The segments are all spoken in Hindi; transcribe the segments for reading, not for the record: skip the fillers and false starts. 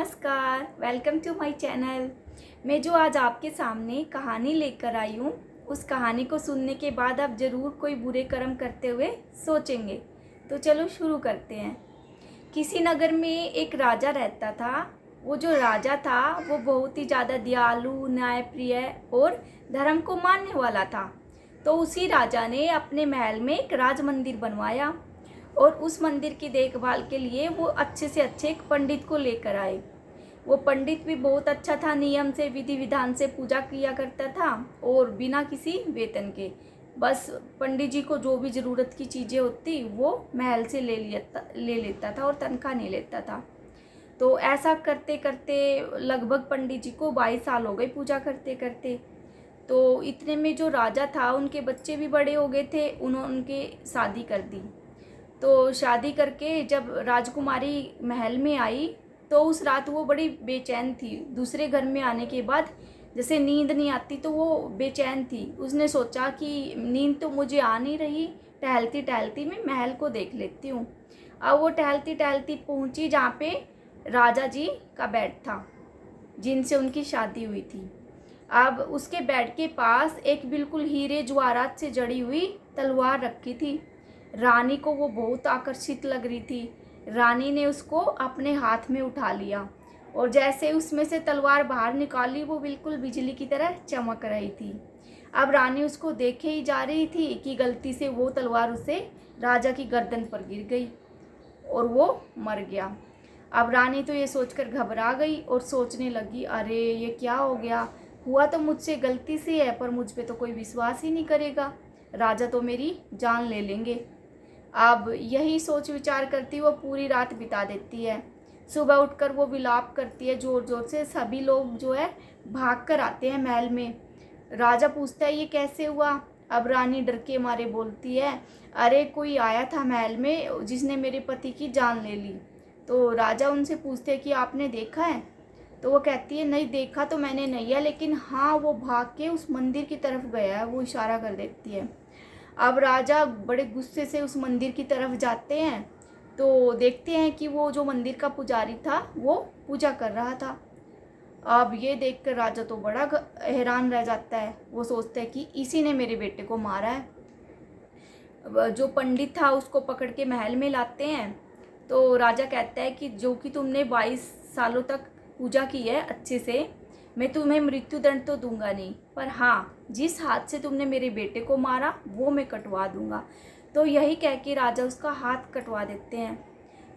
नमस्कार, वेलकम टू माय चैनल। मैं जो आज आपके सामने कहानी लेकर आई हूँ, उस कहानी को सुनने के बाद आप ज़रूर कोई बुरे कर्म करते हुए सोचेंगे। तो चलो शुरू करते हैं। किसी नगर में एक राजा रहता था। वो जो राजा था वो बहुत ही ज़्यादा दयालु, न्यायप्रिय और धर्म को मानने वाला था। तो उसी राजा ने अपने महल में एक राज मंदिर बनवाया और उस मंदिर की देखभाल के लिए वो अच्छे से अच्छे एक पंडित को लेकर आए। वो पंडित भी बहुत अच्छा था, नियम से विधि विधान से पूजा किया करता था और बिना किसी वेतन के। बस पंडित जी को जो भी ज़रूरत की चीज़ें होती वो महल से ले लेता था और तनख्वाह नहीं लेता था। तो ऐसा करते करते लगभग पंडित जी को 22 साल हो गए पूजा करते करते। तो इतने में जो राजा था उनके बच्चे भी बड़े हो गए थे, उन्होंने उनके शादी कर दी। तो शादी करके जब राजकुमारी महल में आई तो उस रात वो बड़ी बेचैन थी। दूसरे घर में आने के बाद जैसे नींद नहीं आती तो वो बेचैन थी। उसने सोचा कि नींद तो मुझे आ नहीं रही, टहलती टहलती मैं महल को देख लेती हूँ। अब वो टहलती टहलती पहुँची जहाँ पे राजा जी का बेड था, जिनसे उनकी शादी हुई थी। अब उसके बेड के पास एक बिल्कुल हीरे जवाहरात से जड़ी हुई तलवार रखी थी। रानी को वो बहुत आकर्षित लग रही थी। रानी ने उसको अपने हाथ में उठा लिया और जैसे उसमें से तलवार बाहर निकाली वो बिल्कुल बिजली की तरह चमक रही थी। अब रानी उसको देखे ही जा रही थी कि गलती से वो तलवार उसे राजा की गर्दन पर गिर गई और वो मर गया। अब रानी तो ये सोचकर घबरा गई और सोचने लगी, अरे ये क्या हो गया, हुआ तो मुझसे गलती से है पर मुझ पे तो कोई विश्वास ही नहीं करेगा, राजा तो मेरी जान ले लेंगे। अब यही सोच विचार करती वो पूरी रात बिता देती है। सुबह उठकर वो विलाप करती है ज़ोर ज़ोर से। सभी लोग जो है भाग कर आते हैं महल में। राजा पूछता है ये कैसे हुआ। अब रानी डर के मारे बोलती है, अरे कोई आया था महल में जिसने मेरे पति की जान ले ली। तो राजा उनसे पूछते हैं कि आपने देखा है। तो वो कहती है नहीं देखा तो मैंने नहीं है, लेकिन हाँ वो भाग के उस मंदिर की तरफ गया है, वो इशारा कर देती है। अब राजा बड़े गुस्से से उस मंदिर की तरफ जाते हैं तो देखते हैं कि वो जो मंदिर का पुजारी था वो पूजा कर रहा था। अब ये देखकर राजा तो बड़ा हैरान रह जाता है। वो सोचता है कि इसी ने मेरे बेटे को मारा है। जो पंडित था उसको पकड़ के महल में लाते हैं। तो राजा कहता है कि जो कि तुमने 22 सालों तक पूजा की है अच्छे से, मैं तुम्हें मृत्यु दंड तो दूंगा नहीं, पर हाँ जिस हाथ से तुमने मेरे बेटे को मारा वो मैं कटवा दूंगा। तो यही कह के राजा उसका हाथ कटवा देते हैं।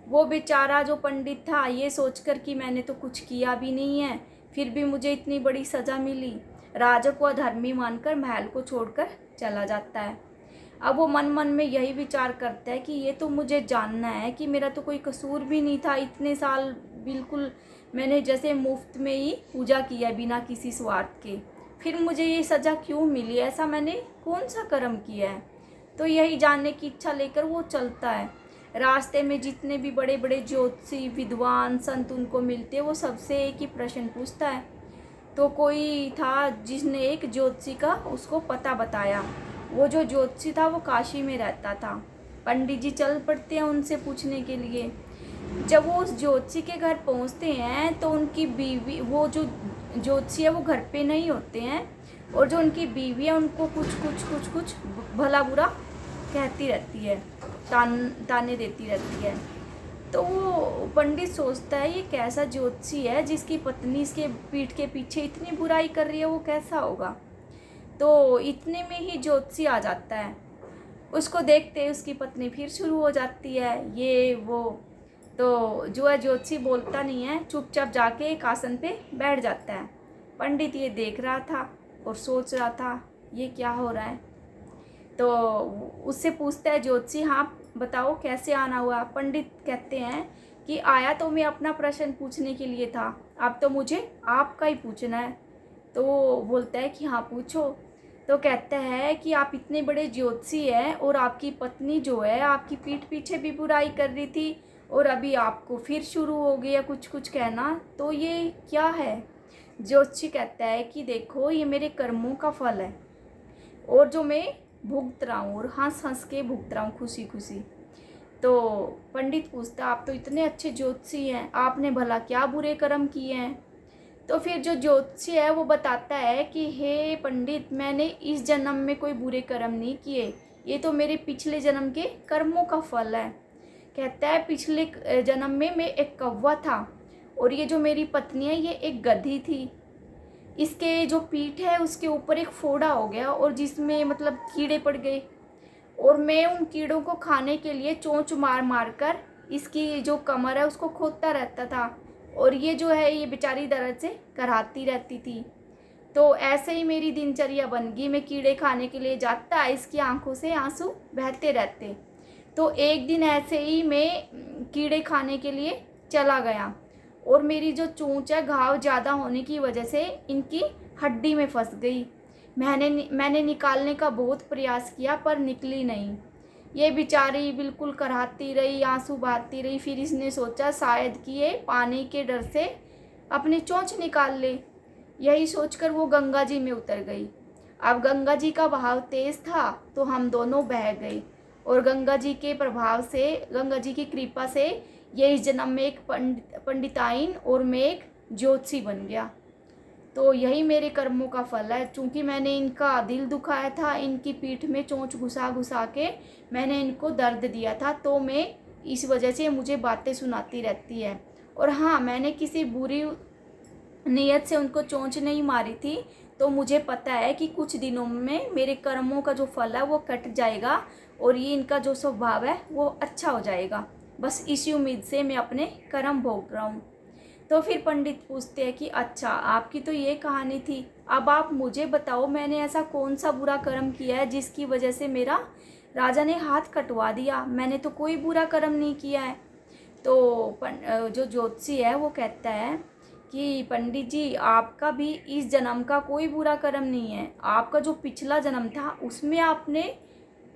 वो बेचारा जो पंडित था ये सोचकर कि मैंने तो कुछ किया भी नहीं है, फिर भी मुझे इतनी बड़ी सज़ा मिली, राजा को अधर्मी मानकर महल को छोड़कर चला जाता है। अब वो मन मन में यही विचार करता है कि ये तो मुझे जानना है कि मेरा तो कोई कसूर भी नहीं था, इतने साल बिल्कुल मैंने जैसे मुफ्त में ही पूजा किया बिना किसी स्वार्थ के, फिर मुझे ये सज़ा क्यों मिली, ऐसा मैंने कौन सा कर्म किया है। तो यही जानने की इच्छा लेकर वो चलता है। रास्ते में जितने भी बड़े बड़े ज्योतिषी विद्वान संत उनको मिलते वो सबसे एक ही प्रश्न पूछता है। तो कोई था जिसने एक ज्योतिषी का उसको पता बताया। वो जो ज्योतिषी था वो काशी में रहता था। पंडित जी चल पड़ते हैं उनसे पूछने के लिए। जब वो उस ज्योतिषी के घर पहुंचते हैं तो उनकी बीवी, वो जो ज्योतिषी है वो घर पे नहीं होते हैं और जो उनकी बीवी है उनको कुछ भला बुरा कहती रहती है, ताने देती रहती है। तो वो पंडित सोचता है ये कैसा ज्योतिषी है जिसकी पत्नी इसके पीठ के पीछे इतनी बुराई कर रही है, वो कैसा होगा। तो इतने में ही ज्योतिषी आ जाता है। उसको देखते उसकी पत्नी फिर शुरू हो जाती है ये वो। तो जो है ज्योतिषी बोलता नहीं है, चुपचाप जाके एक आसन पे बैठ जाता है। पंडित ये देख रहा था और सोच रहा था ये क्या हो रहा है। तो उससे पूछता है ज्योतिषी, हाँ बताओ कैसे आना हुआ। पंडित कहते हैं कि आया तो मैं अपना प्रश्न पूछने के लिए था, अब तो मुझे आपका ही पूछना है। तो वो बोलता है कि हाँ पूछो। तो कहता है कि आप इतने बड़े ज्योतिषी हैं और आपकी पत्नी जो है आपकी पीठ पीछे भी बुराई कर रही थी और अभी आपको फिर शुरू हो गया कुछ कहना, तो ये क्या है। ज्योतिषी कहता है कि देखो ये मेरे कर्मों का फल है और जो मैं भुगत रहा हूँ और हंस हंस के भुगत रहा हूँ खुशी खुशी। तो पंडित पूछता, आप तो इतने अच्छे ज्योतिषी हैं, आपने भला क्या बुरे कर्म किए हैं? तो फिर जो ज्योतिषी है वो बताता है कि हे पंडित, मैंने इस जन्म में कोई बुरे कर्म नहीं किए, ये तो मेरे पिछले जन्म के कर्मों का फल है। कहता है पिछले जन्म में मैं एक कौवा था और ये जो मेरी पत्नी है ये एक गधी थी। इसके जो पीठ है उसके ऊपर एक फोड़ा हो गया और जिसमें मतलब कीड़े पड़ गए, और मैं उन कीड़ों को खाने के लिए चोंच मार मार कर इसकी जो कमर है उसको खोदता रहता था, और ये जो है ये बेचारी दर्द से कराहती रहती थी। तो ऐसे ही मेरी दिनचर्या बन गई, मैं कीड़े खाने के लिए जाता, इसकी आंखों से आंसू बहते रहते। तो एक दिन ऐसे ही मैं कीड़े खाने के लिए चला गया और मेरी जो चोंच है घाव ज़्यादा होने की वजह से इनकी हड्डी में फंस गई। मैंने निकालने का बहुत प्रयास किया पर निकली नहीं। ये बेचारी बिल्कुल कराहती रही, आंसू बहाती रही। फिर इसने सोचा शायद कि ये पानी के डर से अपनी चोंच निकाल ले। यही सोचकर वो गंगा जी में उतर गई। अब गंगा जी का बहाव तेज़ था तो हम दोनों बह गए, और गंगा जी के प्रभाव से, गंगा जी की कृपा से ये इस जन्म में एक पंडिताइन और मैं एक ज्योतिषी बन गया। तो यही मेरे कर्मों का फल है। चूँकि मैंने इनका दिल दुखाया था, इनकी पीठ में चोंच घुसा घुसा के मैंने इनको दर्द दिया था, तो मैं इस वजह से मुझे बातें सुनाती रहती है। और हाँ, मैंने किसी बुरी नीयत से उनको चोंच नहीं मारी थी। तो मुझे पता है कि कुछ दिनों में मेरे कर्मों का जो फल है वो कट जाएगा और ये इनका जो स्वभाव है वो अच्छा हो जाएगा। बस इसी उम्मीद से मैं अपने कर्म भोग रहा हूँ। तो फिर पंडित पूछते हैं कि अच्छा, आपकी तो ये कहानी थी, अब आप मुझे बताओ मैंने ऐसा कौन सा बुरा कर्म किया है जिसकी वजह से मेरा राजा ने हाथ कटवा दिया? मैंने तो कोई बुरा कर्म नहीं किया है। तो जो ज्योतिषी है वो कहता है कि पंडित जी, आपका भी इस जन्म का कोई बुरा कर्म नहीं है, आपका जो पिछला जन्म था उसमें आपने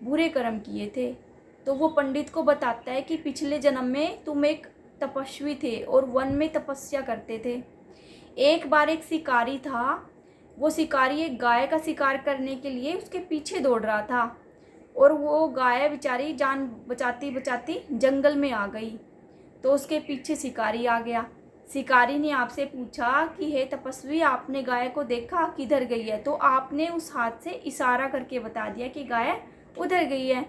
बुरे कर्म किए थे। तो वो पंडित को बताता है कि पिछले जन्म में तुम एक तपस्वी थे और वन में तपस्या करते थे। एक बार एक शिकारी था, वो शिकारी एक गाय का शिकार करने के लिए उसके पीछे दौड़ रहा था, और वो गाय बेचारी जान बचाती बचाती जंगल में आ गई। तो उसके पीछे शिकारी आ गया। शिकारी ने आपसे पूछा कि हे तपस्वी, आपने गाय को देखा, किधर गई है? तो आपने उस हाथ से इशारा करके बता दिया कि गाय उधर गई है।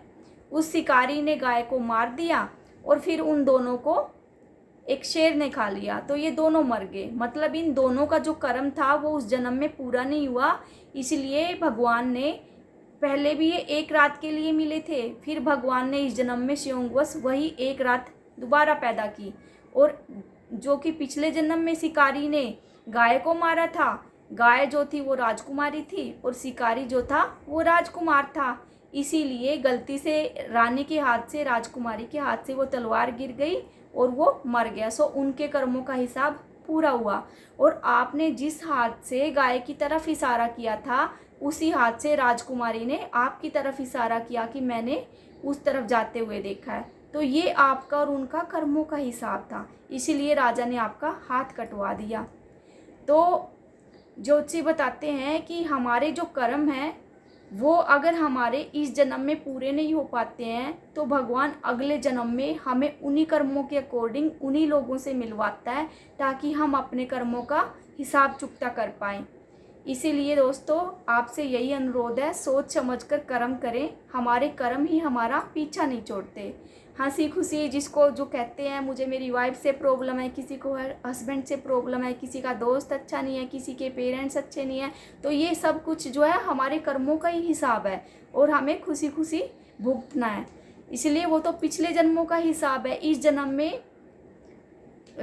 उस शिकारी ने गाय को मार दिया और फिर उन दोनों को एक शेर ने खा लिया, तो ये दोनों मर गए। मतलब इन दोनों का जो कर्म था वो उस जन्म में पूरा नहीं हुआ, इसलिए भगवान ने, पहले भी ये एक रात के लिए मिले थे, फिर भगवान ने इस जन्म में संयोगवश वही एक रात दोबारा पैदा की। और जो कि पिछले जन्म में शिकारी ने गाय को मारा था, गाय जो थी वो राजकुमारी थी और शिकारी जो था वो राजकुमार था, इसीलिए गलती से रानी के हाथ से, राजकुमारी के हाथ से वो तलवार गिर गई और वो मर गया। सो उनके कर्मों का हिसाब पूरा हुआ। और आपने जिस हाथ से गाय की तरफ इशारा किया था उसी हाथ से राजकुमारी ने आपकी तरफ इशारा किया कि मैंने उस तरफ जाते हुए देखा है। तो ये आपका और उनका कर्मों का हिसाब था, इसीलिए राजा ने आपका हाथ कटवा दिया। तो ज्योतिषी बताते हैं कि हमारे जो कर्म हैं वो अगर हमारे इस जन्म में पूरे नहीं हो पाते हैं तो भगवान अगले जन्म में हमें उन्हीं कर्मों के अकॉर्डिंग उन्हीं लोगों से मिलवाता है, ताकि हम अपने कर्मों का हिसाब चुकता कर पाएँ। इसीलिए दोस्तों, आपसे यही अनुरोध है, सोच समझकर कर्म करें। हमारे कर्म ही हमारा पीछा नहीं छोड़ते। हंसी खुशी जिसको जो कहते हैं मुझे मेरी वाइफ से प्रॉब्लम है, किसी को हस्बैंड से प्रॉब्लम है, किसी का दोस्त अच्छा नहीं है, किसी के पेरेंट्स अच्छे नहीं हैं, तो ये सब कुछ जो है हमारे कर्मों का ही हिसाब है और हमें खुशी खुशी भुगतना है। इसलिए वो तो पिछले जन्मों का हिसाब है। इस जन्म में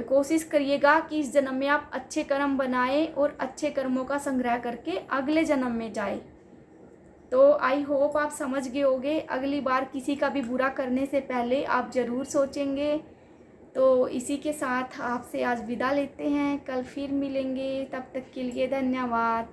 कोशिश करिएगा कि इस जन्म में आप अच्छे कर्म बनाएं और अच्छे कर्मों का संग्रह करके अगले जन्म में जाए। तो आई होप आप समझ गए होंगे। अगली बार किसी का भी बुरा करने से पहले आप ज़रूर सोचेंगे। तो इसी के साथ आपसे आज विदा लेते हैं, कल फिर मिलेंगे, तब तक के लिए धन्यवाद।